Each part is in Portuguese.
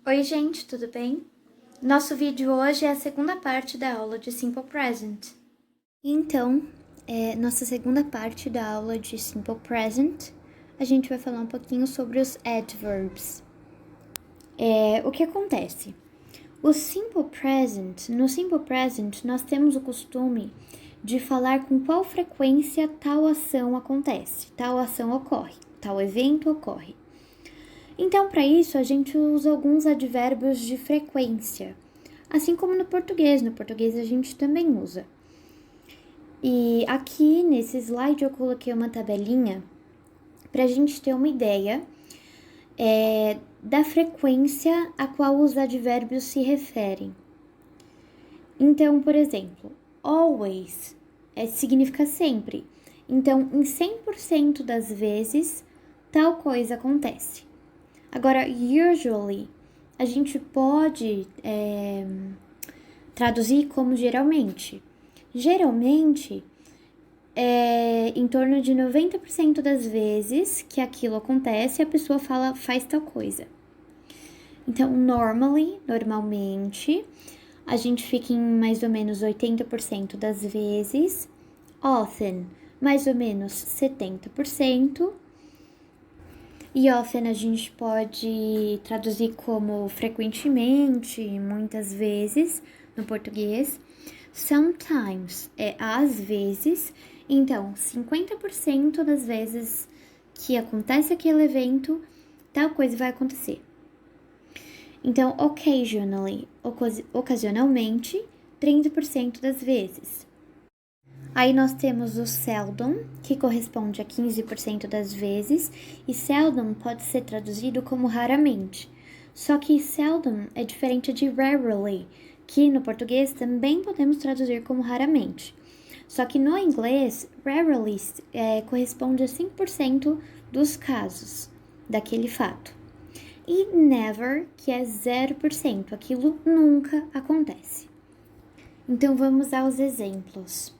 Oi gente, tudo bem? Nosso vídeo hoje é a segunda parte da aula de Simple Present. Então, nossa segunda parte da aula de Simple Present, a gente vai falar um pouquinho sobre os adverbs. O que acontece? No Simple Present, nós temos o costume de falar com qual frequência tal ação acontece, tal ação ocorre, tal evento ocorre. Então, para isso, a gente usa alguns advérbios de frequência, assim como no português a gente também usa. E aqui nesse slide eu coloquei uma tabelinha para a gente ter uma ideia da frequência a qual os advérbios se referem. Então, por exemplo, always significa sempre. Então, em 100% das vezes, tal coisa acontece. Agora, usually, a gente pode traduzir como geralmente. Geralmente, em torno de 90% das vezes que aquilo acontece, a pessoa faz tal coisa. Então, normalmente, a gente fica em mais ou menos 80% das vezes. Often, mais ou menos 70%. E often a gente pode traduzir como frequentemente, muitas vezes, no português. Sometimes às vezes. Então, 50% das vezes que acontece aquele evento, tal coisa vai acontecer. Então, occasionally, ocasionalmente, 30% das vezes. Aí nós temos o seldom, que corresponde a 15% das vezes, e seldom pode ser traduzido como raramente. Só que seldom é diferente de rarely, que no português também podemos traduzir como raramente. Só que no inglês, rarely corresponde a 5% dos casos daquele fato. E never, que é 0%, aquilo nunca acontece. Então vamos aos exemplos.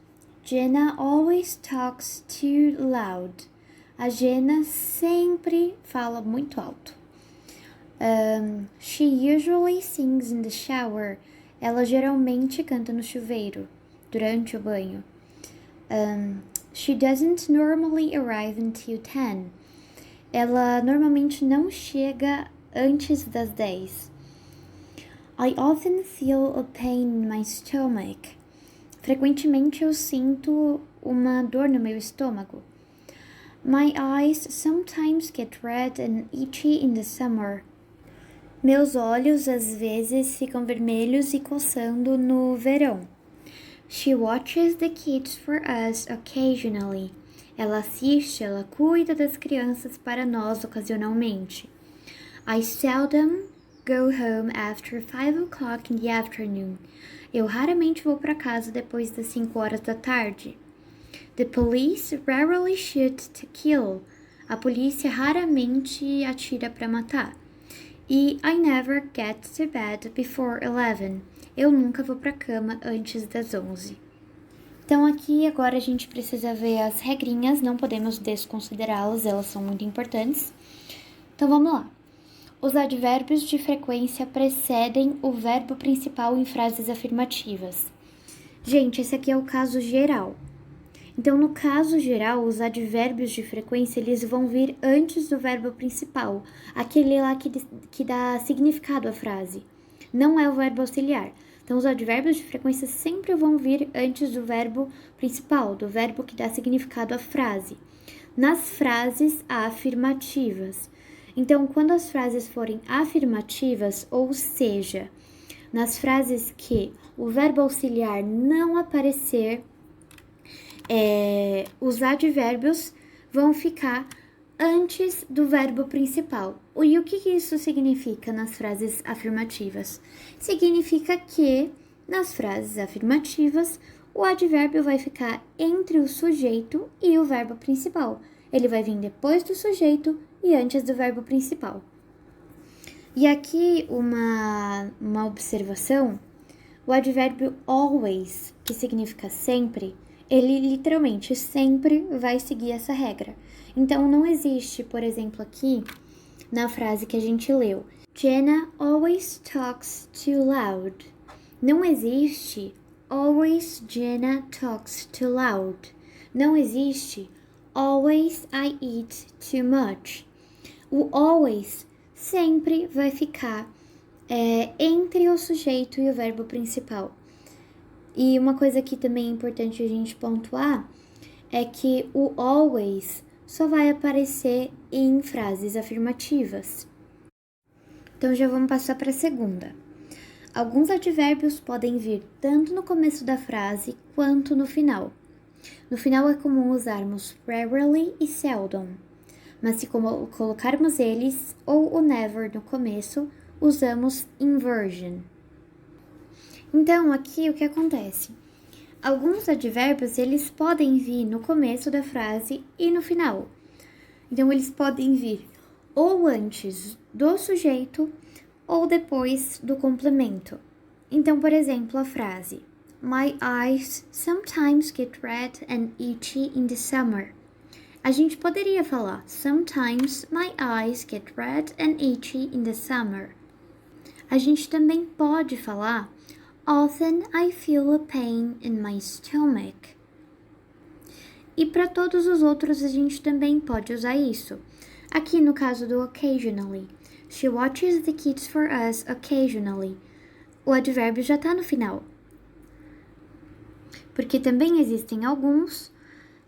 Jenna always talks too loud. A Jenna sempre fala muito alto. She usually sings in the shower. Ela geralmente canta no chuveiro, durante o banho. She doesn't normally arrive until 10. Ela normalmente não chega antes das 10. I often feel a pain in my stomach. Frequentemente eu sinto uma dor no meu estômago. My eyes sometimes get red and itchy in the summer. Meus olhos às vezes ficam vermelhos e coçando no verão. She watches the kids for us occasionally. Ela assiste, ela cuida das crianças para nós ocasionalmente. I seldom go home after 5 o'clock in the afternoon. Eu raramente vou para casa depois das 5 horas da tarde. The police rarely shoot to kill. A polícia raramente atira para matar. E I never get to bed before 11. Eu nunca vou para a cama antes das 11. Então aqui agora a gente precisa ver as regrinhas, não podemos desconsiderá-las, elas são muito importantes. Então vamos lá. Os advérbios de frequência precedem o verbo principal em frases afirmativas. Gente, esse aqui é o caso geral. Então, no caso geral, os advérbios de frequência, eles vão vir antes do verbo principal, aquele lá que dá significado à frase. Não é o verbo auxiliar. Então, os advérbios de frequência sempre vão vir antes do verbo principal, do verbo que dá significado à frase. Nas frases afirmativas. Então, quando as frases forem afirmativas, ou seja, nas frases que o verbo auxiliar não aparecer, os advérbios vão ficar antes do verbo principal. E o que isso significa nas frases afirmativas? Significa que, nas frases afirmativas, o advérbio vai ficar entre o sujeito e o verbo principal. Ele vai vir depois do sujeito e antes do verbo principal. E aqui uma observação: o advérbio always, que significa sempre, Ele literalmente sempre vai seguir essa regra. Então, não existe, por exemplo, aqui na frase que a gente leu, Jenna always talks too loud. Não existe always Jenna talks too loud. Não existe always I eat too much. O always sempre vai ficar entre o sujeito e o verbo principal. E uma coisa que também é importante a gente pontuar é que o always só vai aparecer em frases afirmativas. Então já vamos passar para a segunda. Alguns advérbios podem vir tanto no começo da frase quanto no final. No final é comum usarmos rarely e seldom, mas se colocarmos eles ou o never no começo, usamos inversion. Então, aqui o que acontece? Alguns advérbios, eles podem vir no começo da frase e no final. Então, eles podem vir ou antes do sujeito ou depois do complemento. Então, por exemplo, a frase My eyes sometimes get red and itchy in the summer. A gente poderia falar Sometimes my eyes get red and itchy in the summer. A gente também pode falar Often I feel a pain in my stomach. E para todos os outros a gente também pode usar isso. Aqui no caso do occasionally, she watches the kids for us occasionally. O advérbio já está no final. Porque também existem alguns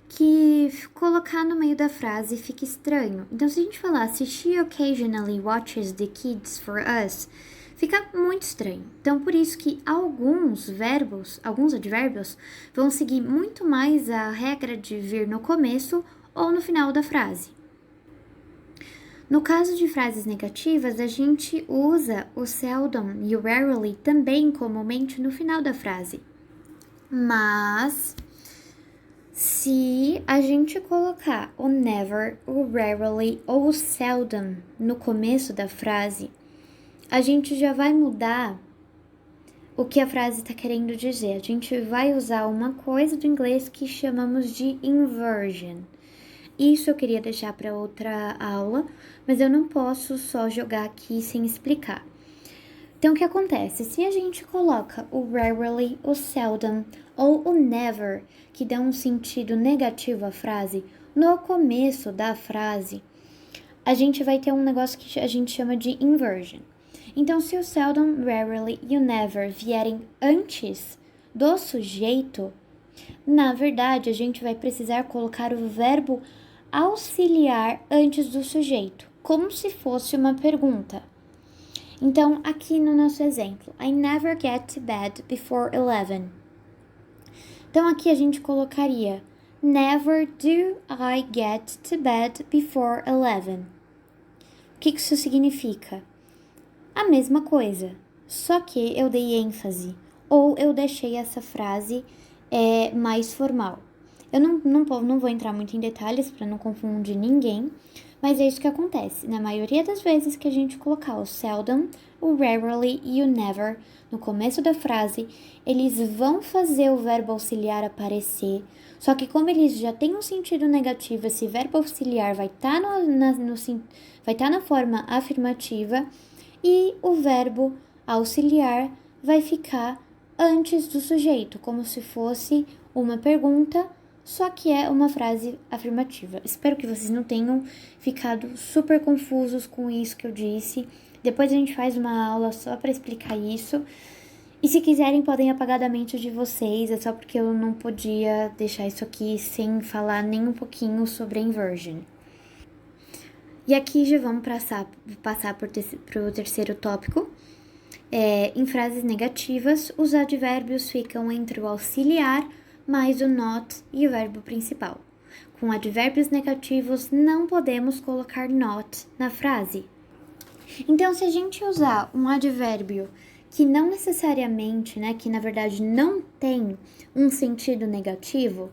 que colocar no meio da frase fica estranho. Então, se a gente falasse she occasionally watches the kids for us, fica muito estranho. Então, por isso que alguns advérbios, vão seguir muito mais a regra de vir no começo ou no final da frase. No caso de frases negativas, a gente usa o seldom e o rarely também comumente no final da frase. Mas se a gente colocar o never, o rarely ou o seldom no começo da frase, a gente já vai mudar o que a frase está querendo dizer. A gente vai usar uma coisa do inglês que chamamos de inversion. Isso eu queria deixar para outra aula, mas eu não posso só jogar aqui sem explicar. Então, o que acontece? Se a gente coloca o rarely, o seldom ou o never, que dão um sentido negativo à frase, no começo da frase, a gente vai ter um negócio que a gente chama de inversion. Então, se o seldom, rarely e o never vierem antes do sujeito, na verdade, a gente vai precisar colocar o verbo auxiliar antes do sujeito, como se fosse uma pergunta. Então, aqui no nosso exemplo, I never get to bed before 11. Então, aqui a gente colocaria Never do I get to bed before 11. O que isso significa? A mesma coisa, só que eu dei ênfase ou eu deixei essa frase mais formal. Eu não vou entrar muito em detalhes para não confundir ninguém, mas é isso que acontece. Na maioria das vezes que a gente colocar o seldom, o rarely e o never no começo da frase, eles vão fazer o verbo auxiliar aparecer, só que como eles já têm um sentido negativo, esse verbo auxiliar vai estar na forma afirmativa e o verbo auxiliar vai ficar antes do sujeito, como se fosse uma pergunta, só que é uma frase afirmativa. Espero que vocês não tenham ficado super confusos com isso que eu disse. Depois a gente faz uma aula só para explicar isso. E se quiserem, podem apagar da mente de vocês. É só porque eu não podia deixar isso aqui sem falar nem um pouquinho sobre a inversion. E aqui já vamos passar para o terceiro tópico. Em frases negativas, os advérbios ficam entre o auxiliar mais o not e o verbo principal. Com advérbios negativos, não podemos colocar not na frase. Então, se a gente usar um advérbio que não necessariamente, que na verdade não tem um sentido negativo,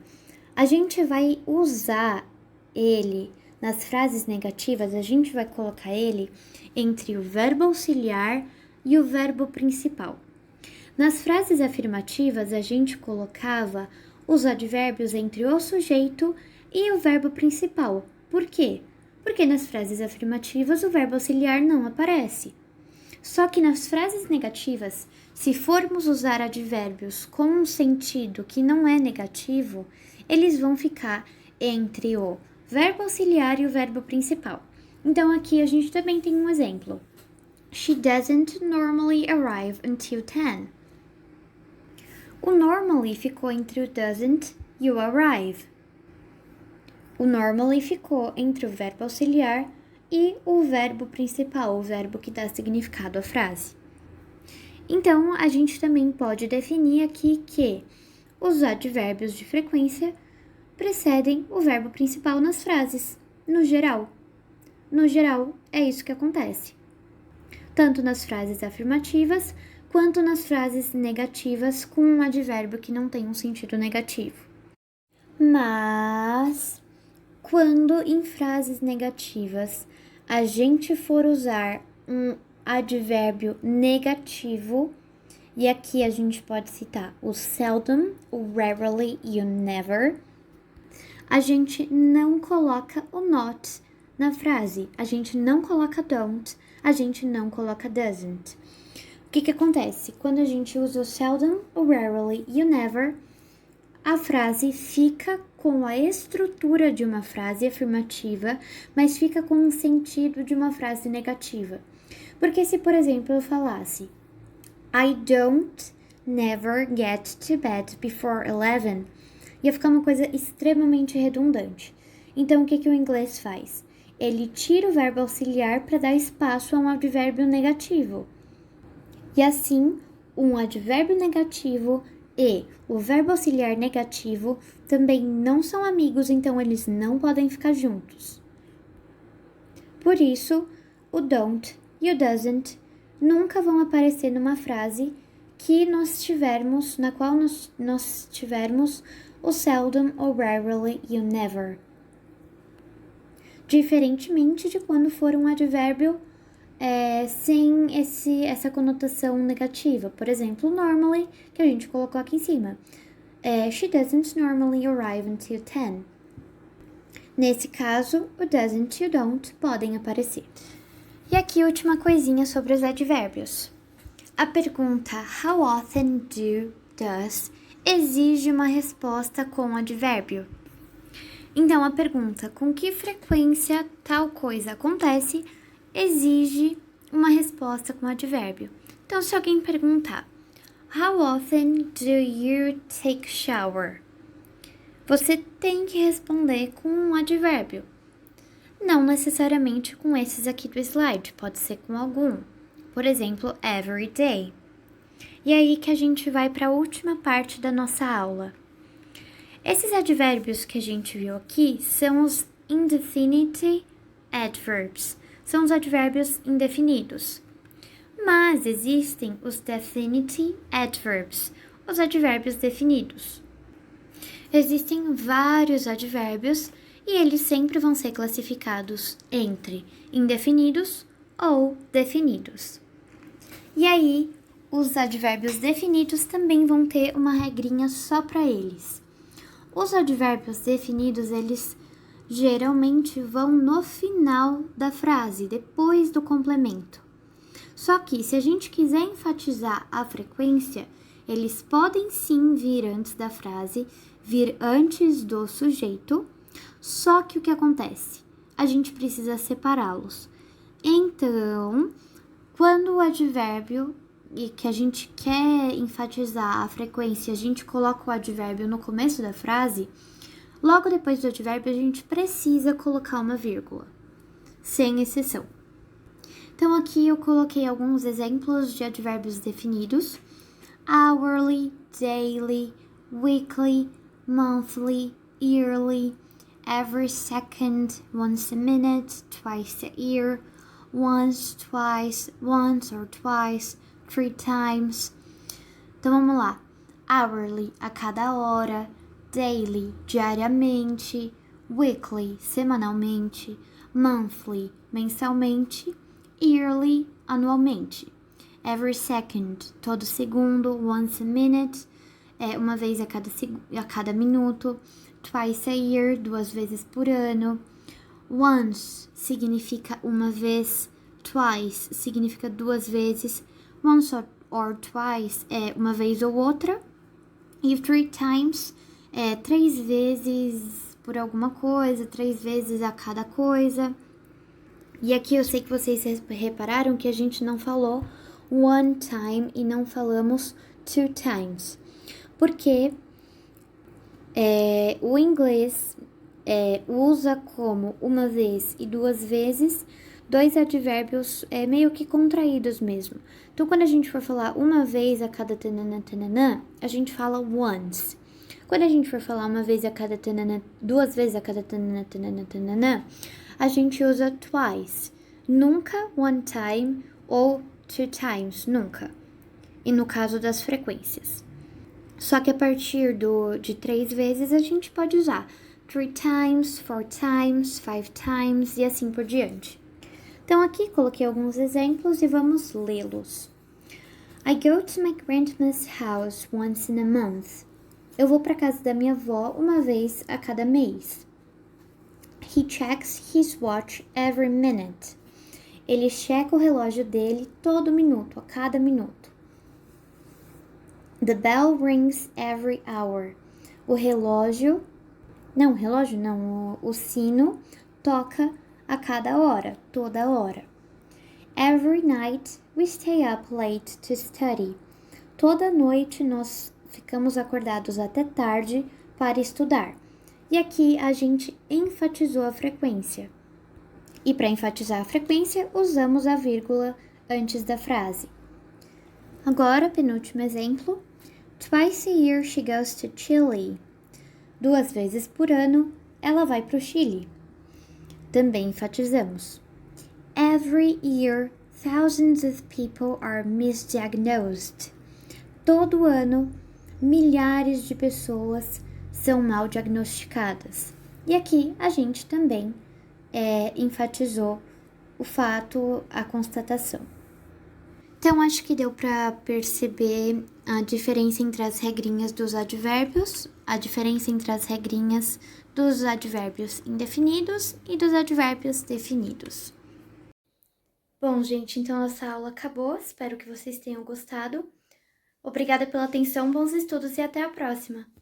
a gente vai usar ele nas frases negativas, a gente vai colocar ele entre o verbo auxiliar e o verbo principal. Nas frases afirmativas, a gente colocava os advérbios entre o sujeito e o verbo principal. Por quê? Porque nas frases afirmativas o verbo auxiliar não aparece. Só que nas frases negativas, se formos usar advérbios com um sentido que não é negativo, eles vão ficar entre o verbo auxiliar e o verbo principal. Então aqui a gente também tem um exemplo. She doesn't normally arrive until 10. O normally ficou entre o doesn't e o arrive. O normally ficou entre o verbo auxiliar e o verbo principal, o verbo que dá significado à frase. Então, a gente também pode definir aqui que os advérbios de frequência precedem o verbo principal nas frases, no geral. No geral, é isso que acontece. Tanto nas frases afirmativas, quanto nas frases negativas com um advérbio que não tem um sentido negativo. Mas, quando em frases negativas a gente for usar um advérbio negativo, e aqui a gente pode citar o seldom, o rarely e o never, a gente não coloca o not na frase, a gente não coloca don't, a gente não coloca doesn't. O que acontece? Quando a gente usa o seldom, o rarely e o never, a frase fica com a estrutura de uma frase afirmativa, mas fica com o sentido de uma frase negativa. Porque se, por exemplo, eu falasse I don't never get to bed before 11, ia ficar uma coisa extremamente redundante. Então, o que o inglês faz? Ele tira o verbo auxiliar para dar espaço a um advérbio negativo. E assim, um advérbio negativo e o verbo auxiliar negativo também não são amigos, então eles não podem ficar juntos. Por isso, o don't e o doesn't nunca vão aparecer numa frase que na qual nós tivermos o seldom, o rarely e o never. Diferentemente de quando for um advérbio sem essa conotação negativa. Por exemplo, normally, que a gente colocou aqui em cima. She doesn't normally arrive until 10. Nesse caso, o doesn't e o don't podem aparecer. E aqui, última coisinha sobre os advérbios. A pergunta how often does exige uma resposta com advérbio. Então, a pergunta com que frequência tal coisa acontece exige uma resposta com advérbio. Então, se alguém perguntar how often do you take shower? Você tem que responder com um advérbio. Não necessariamente com esses aqui do slide, pode ser com algum. Por exemplo, every day. E aí que a gente vai para a última parte da nossa aula. Esses advérbios que a gente viu aqui são os indefinite adverbs. São os advérbios indefinidos. Mas existem os definite adverbs, os advérbios definidos. Existem vários advérbios e eles sempre vão ser classificados entre indefinidos ou definidos. E aí, os advérbios definidos também vão ter uma regrinha só para eles. Os advérbios definidos, eles geralmente vão no final da frase, depois do complemento. Só que, se a gente quiser enfatizar a frequência, eles podem sim vir antes da frase, vir antes do sujeito, só que o que acontece? A gente precisa separá-los. Então, quando o advérbio e que a gente quer enfatizar a frequência, a gente coloca o advérbio no começo da frase, logo depois do advérbio a gente precisa colocar uma vírgula, sem exceção. Então aqui eu coloquei alguns exemplos de advérbios definidos: hourly, daily, weekly, monthly, yearly, every second, once a minute, twice a year, once or twice, 3 times. Então vamos lá. Hourly, a cada hora. Daily, diariamente. Weekly, semanalmente. Monthly, mensalmente. Yearly, anualmente. Every second, todo segundo. Once a minute. uma vez a cada minuto. Twice a year, 2 vezes por ano. Once significa uma vez. Twice significa 2 vezes. Once or twice é uma vez ou outra. E 3 times é 3 vezes por alguma coisa, 3 vezes a cada coisa. E aqui eu sei que vocês repararam que a gente não falou one time e não falamos two times. Porque o inglês usa como uma vez e 2 vezes 2 advérbios meio que contraídos mesmo. Então, quando a gente for falar uma vez a cada tananã, tananã, a gente fala once. Quando a gente for falar uma vez a cada tananã, 2 vezes a cada tananã, tananã, tananã, a gente usa twice. Nunca one time ou two times, nunca. E no caso das frequências. Só que a partir de 3 vezes a gente pode usar 3 times, 4 times, 5 times e assim por diante. Então aqui coloquei alguns exemplos e vamos lê-los. I go to my grandma's house once in a month. Eu vou para casa da minha avó uma vez a cada mês. He checks his watch every minute. Ele checa o relógio dele todo minuto, a cada minuto. The bell rings every hour. O sino toca a cada hora, toda hora. Every night we stay up late to study. Toda noite nós ficamos acordados até tarde para estudar. E aqui a gente enfatizou a frequência. E para enfatizar a frequência, usamos a vírgula antes da frase. Agora, penúltimo exemplo. Twice a year she goes to Chile. 2 vezes por ano, ela vai para o Chile. Também enfatizamos. Every year, thousands of people are misdiagnosed. Todo ano, milhares de pessoas são mal diagnosticadas. E aqui a gente também enfatizou o fato, a constatação. Então, acho que deu para perceber a diferença entre as regrinhas dos advérbios, a diferença entre as regrinhas dos advérbios indefinidos e dos advérbios definidos. Bom, gente, então essa aula acabou. Espero que vocês tenham gostado. Obrigada pela atenção, bons estudos e até a próxima!